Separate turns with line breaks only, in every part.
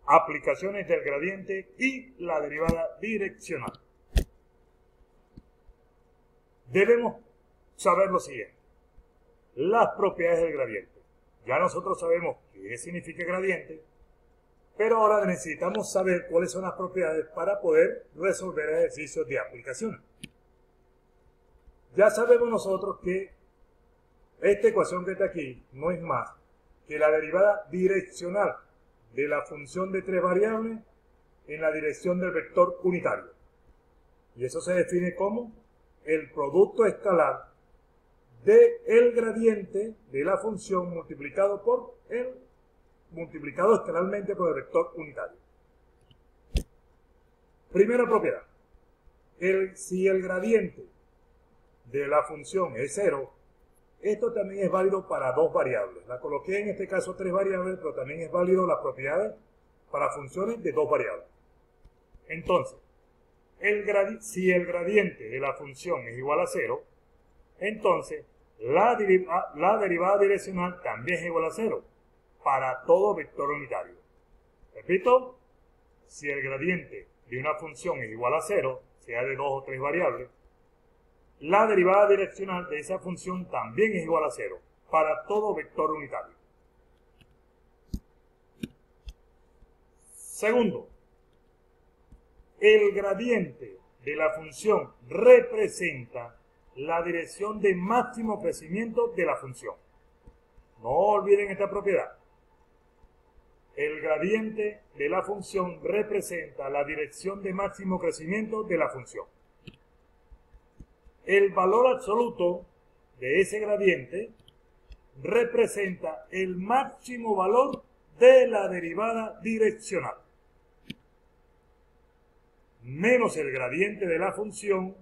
aplicaciones del gradiente y la derivada direccional. Debemos saber lo siguiente: las propiedades del gradiente. Ya nosotros sabemos qué significa gradiente, pero ahora necesitamos saber cuáles son las propiedades para poder resolver ejercicios de aplicación. Ya sabemos nosotros que esta ecuación que está aquí no es más que la derivada direccional de la función de tres variables en la dirección del vector unitario. Y eso se define como el producto escalar del gradiente de la función multiplicado escalarmente por el vector unitario. Primera propiedad: si el gradiente de la función es 0, esto también es válido para dos variables. La coloqué en este caso tres variables, pero también es válido las propiedades para funciones de dos variables. Entonces, si el gradiente de la función es igual a 0, entonces la derivada direccional también es igual a 0 para todo vector unitario. Repito, si el gradiente de una función es igual a 0, sea de dos o tres variables, la derivada direccional de esa función también es igual a 0 para todo vector unitario. Segundo, el gradiente de la función representa la dirección de máximo crecimiento de la función. No olviden esta propiedad. El gradiente de la función representa la dirección de máximo crecimiento de la función. El valor absoluto de ese gradiente representa el máximo valor de la derivada direccional, menos el gradiente de la función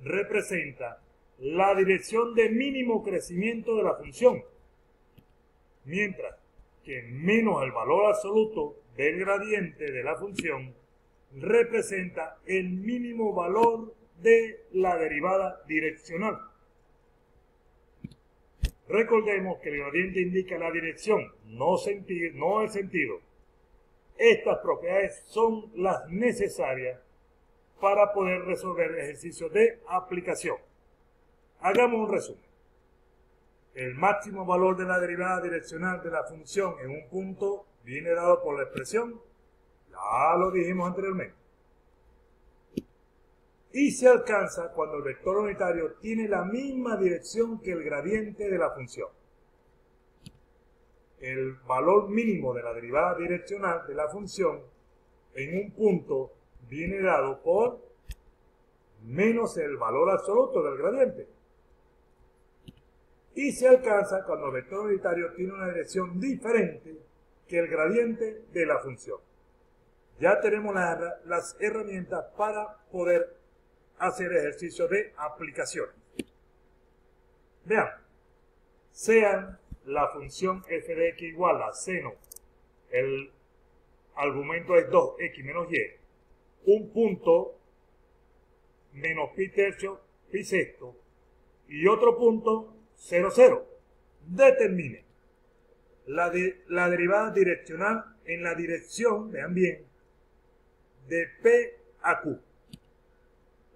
representa la dirección de mínimo crecimiento de la función, mientras que menos el valor absoluto del gradiente de la función representa el mínimo valor de la derivada direccional. Recordemos que el gradiente indica la dirección, no el sentido. Estas propiedades son las necesarias para poder resolver ejercicios de aplicación. Hagamos un resumen. El máximo valor de la derivada direccional de la función en un punto viene dado por la expresión, ya lo dijimos anteriormente, y se alcanza cuando el vector unitario tiene la misma dirección que el gradiente de la función. El valor mínimo de la derivada direccional de la función en un punto viene dado por menos el valor absoluto del gradiente. Y se alcanza cuando el vector unitario tiene una dirección diferente que el gradiente de la función. Ya tenemos las herramientas para poder hacer ejercicios de aplicación. Vean, sean la función f de x igual a seno, el argumento es 2x menos y, un punto menos pi tercio, pi sexto, y otro punto 0, 0. Determine la derivada direccional en la dirección, vean bien, de P a Q.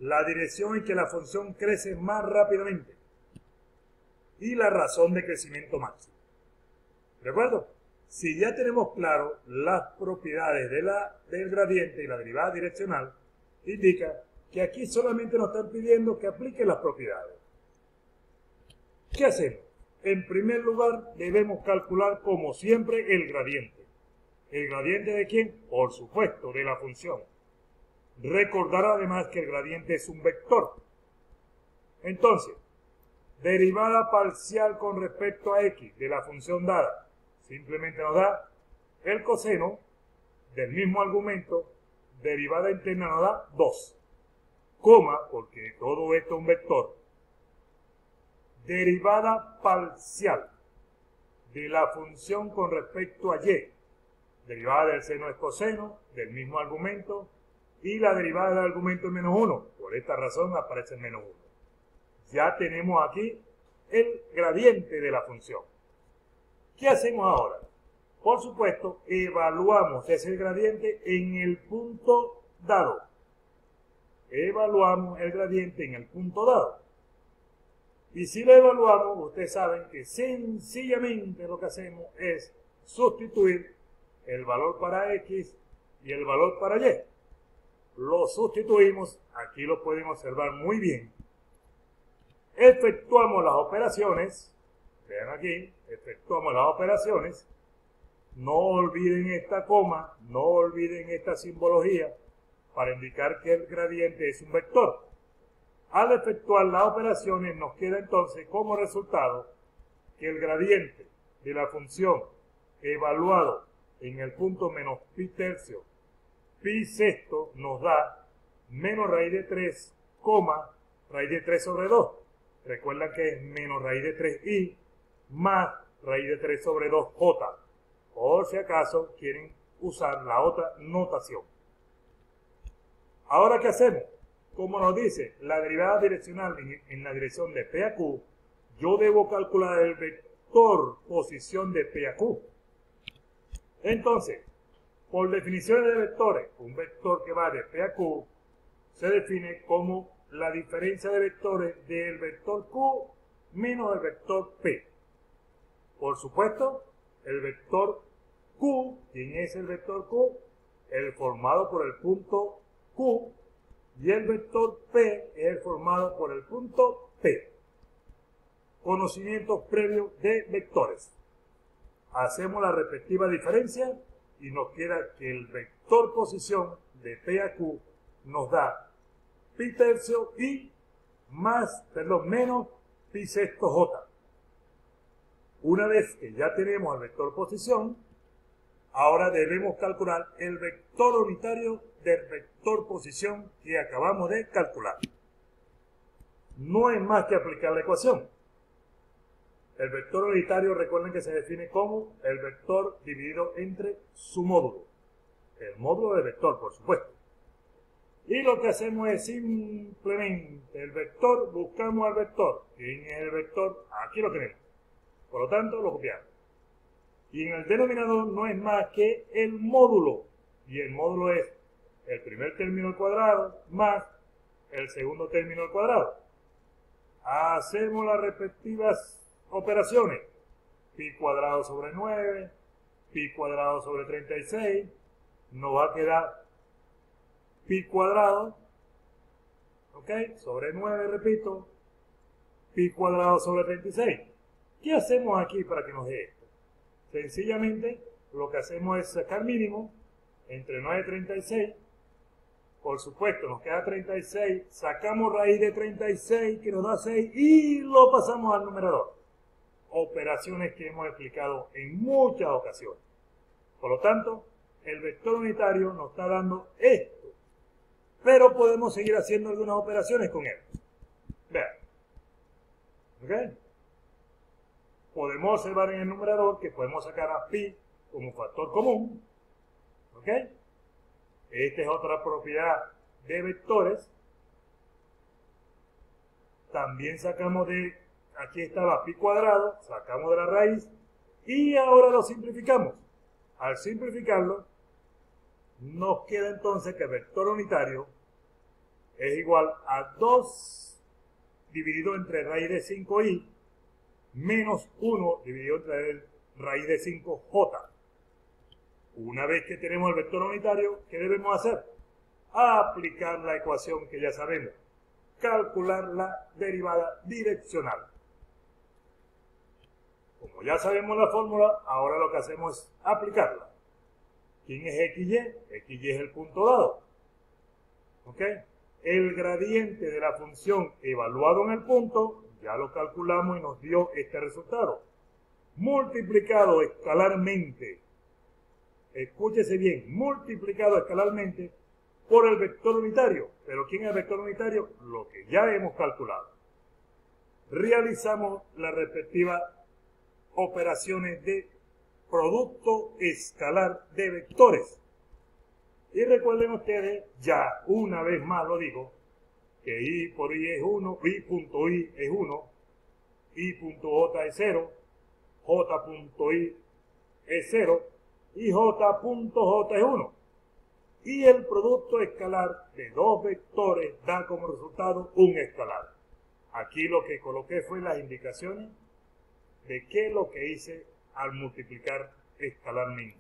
La dirección en que la función crece más rápidamente y la razón de crecimiento máximo. ¿De acuerdo? Si ya tenemos claro las propiedades del gradiente y la derivada direccional, indica que aquí solamente nos están pidiendo que aplique las propiedades. ¿Qué hacemos? En primer lugar, debemos calcular como siempre el gradiente. ¿El gradiente de quién? Por supuesto, de la función. Recordar además que el gradiente es un vector. Entonces, derivada parcial con respecto a x de la función dada, simplemente nos da el coseno del mismo argumento, derivada interna nos da 2, coma, porque todo esto es un vector, derivada parcial de la función con respecto a y, derivada del seno es coseno, del mismo argumento, y la derivada del argumento es menos 1. Por esta razón aparece menos 1. Ya tenemos aquí el gradiente de la función. ¿Qué hacemos ahora? Por supuesto, evaluamos ese gradiente en el punto dado. Evaluamos el gradiente en el punto dado. Y si lo evaluamos, ustedes saben que sencillamente lo que hacemos es sustituir el valor para X y el valor para Y. Lo sustituimos, aquí lo pueden observar muy bien. Efectuamos las operaciones, vean aquí, efectuamos las operaciones. No olviden esta coma, no olviden esta simbología para indicar que el gradiente es un vector. Al efectuar las operaciones nos queda entonces como resultado que el gradiente de la función evaluado en el punto menos pi tercio, pi sexto nos da menos raíz de 3, raíz de 3 sobre 2. Recuerdan que es menos raíz de 3i más raíz de 3 sobre 2j. Por si acaso quieren usar la otra notación. Ahora, ¿qué hacemos? Como nos dice la derivada direccional en la dirección de P a Q, yo debo calcular el vector posición de P a Q. Entonces, por definiciones de vectores, un vector que va de P a Q se define como la diferencia de vectores del vector Q menos el vector P. Por supuesto, el vector Q, ¿quién es el vector Q? El formado por el punto Q, y el vector P es el formado por el punto P. Conocimientos previos de vectores. Hacemos la respectiva diferencia y nos queda que el vector posición de P a Q nos da pi tercio i menos pi sexto j. Una vez que ya tenemos el vector posición, ahora debemos calcular el vector unitario del vector posición que acabamos de calcular. No es más que aplicar la ecuación. El vector unitario, recuerden que se define como el vector dividido entre su módulo. El módulo del vector, por supuesto. Y lo que hacemos es simplemente el vector, buscamos al vector. ¿Quién es el vector? Aquí lo tenemos. Por lo tanto, lo copiamos. Y en el denominador no es más que el módulo. Y el módulo es el primer término al cuadrado más el segundo término al cuadrado. Hacemos las respectivas operaciones. Pi cuadrado sobre 9, pi cuadrado sobre 36. Nos va a quedar pi cuadrado, ¿ok? Sobre 9, repito, pi cuadrado sobre 36. ¿Qué hacemos aquí para que nos dé esto? Sencillamente, lo que hacemos es sacar mínimo entre 9 y 36. Por supuesto, nos queda 36. Sacamos raíz de 36, que nos da 6, y lo pasamos al numerador. Operaciones que hemos explicado en muchas ocasiones. Por lo tanto, el vector unitario nos está dando esto. Pero podemos seguir haciendo algunas operaciones con él. Vean. ¿Ok? Podemos observar en el numerador que podemos sacar a pi como factor común. ¿Ok? Esta es otra propiedad de vectores. También sacamos de, aquí estaba pi cuadrado, sacamos de la raíz y ahora lo simplificamos. Al simplificarlo, nos queda entonces que el vector unitario es igual a 2 dividido entre raíz de 5i menos 1 dividido entre raíz de 5j. Una vez que tenemos el vector unitario, ¿qué debemos hacer? Aplicar la ecuación que ya sabemos. Calcular la derivada direccional. Como ya sabemos la fórmula, ahora lo que hacemos es aplicarla. ¿Quién es XY? XY es el punto dado. ¿Ok? El gradiente de la función evaluado en el punto, ya lo calculamos y nos dio este resultado. Multiplicado escalarmente, escúchese bien, multiplicado escalarmente por el vector unitario. ¿Pero quién es el vector unitario? Lo que ya hemos calculado. Realizamos las respectivas operaciones de producto escalar de vectores. Y recuerden ustedes, ya una vez más lo digo, que i por i es 1, i.i es 1, i.j es 0, j.i es 0, y j.j es 1. Y el producto escalar de dos vectores da como resultado un escalar. Aquí lo que coloqué fue las indicaciones de qué es lo que hice al multiplicar escalarmente.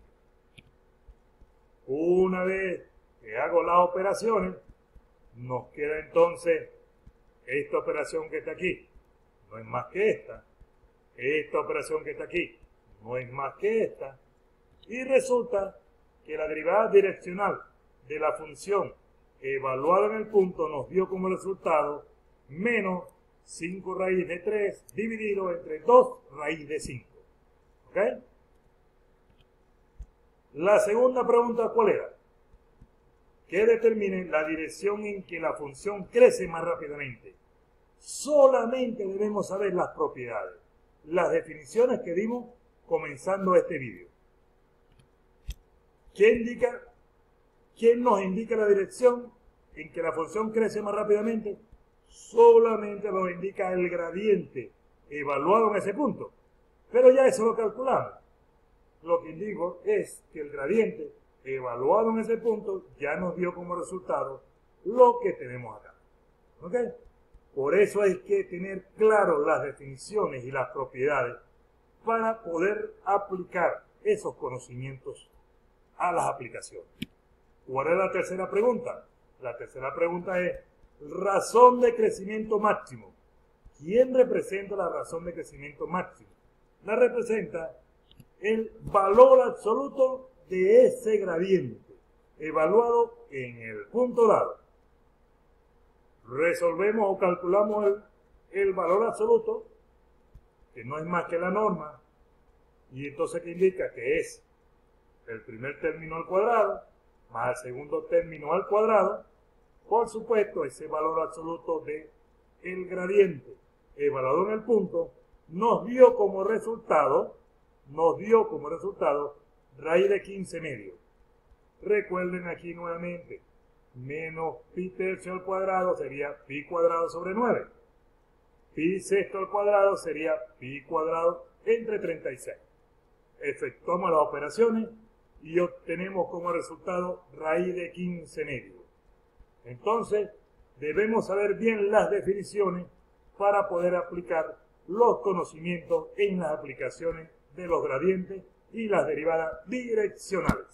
Una vez que hago las operaciones, nos queda entonces esta operación que está aquí, no es más que esta. Esta operación que está aquí no es más que esta. Y resulta que la derivada direccional de la función evaluada en el punto nos dio como resultado menos 5 raíz de 3 dividido entre 2 raíz de 5. ¿Ok? La segunda pregunta, ¿cuál era? Que determine la dirección en que la función crece más rápidamente. Solamente debemos saber las propiedades, las definiciones que dimos comenzando este vídeo. ¿Quién nos indica la dirección en que la función crece más rápidamente? Solamente nos indica el gradiente evaluado en ese punto. Pero ya eso lo calculamos. Lo que indico es que el gradiente evaluado en ese punto ya nos dio como resultado lo que tenemos acá. ¿Ok? Por eso hay que tener claro las definiciones y las propiedades para poder aplicar esos conocimientos a las aplicaciones. ¿Cuál es la tercera pregunta? La tercera pregunta es razón de crecimiento máximo. ¿Quién representa la razón de crecimiento máximo? La representa el valor absoluto de ese gradiente evaluado en el punto dado. Resolvemos o calculamos el valor absoluto, que no es más que la norma, y entonces ¿qué indica? Que es el primer término al cuadrado más el segundo término al cuadrado. Por supuesto, ese valor absoluto de el gradiente evaluado en el punto nos dio como resultado raíz de 15 medio. Recuerden aquí nuevamente, menos pi tercio al cuadrado sería pi cuadrado sobre 9. Pi sexto al cuadrado sería pi cuadrado entre 36. Efectuamos las operaciones y obtenemos como resultado raíz de 15 medio. Entonces, debemos saber bien las definiciones para poder aplicar los conocimientos en las aplicaciones de los gradientes y las derivadas direccionales.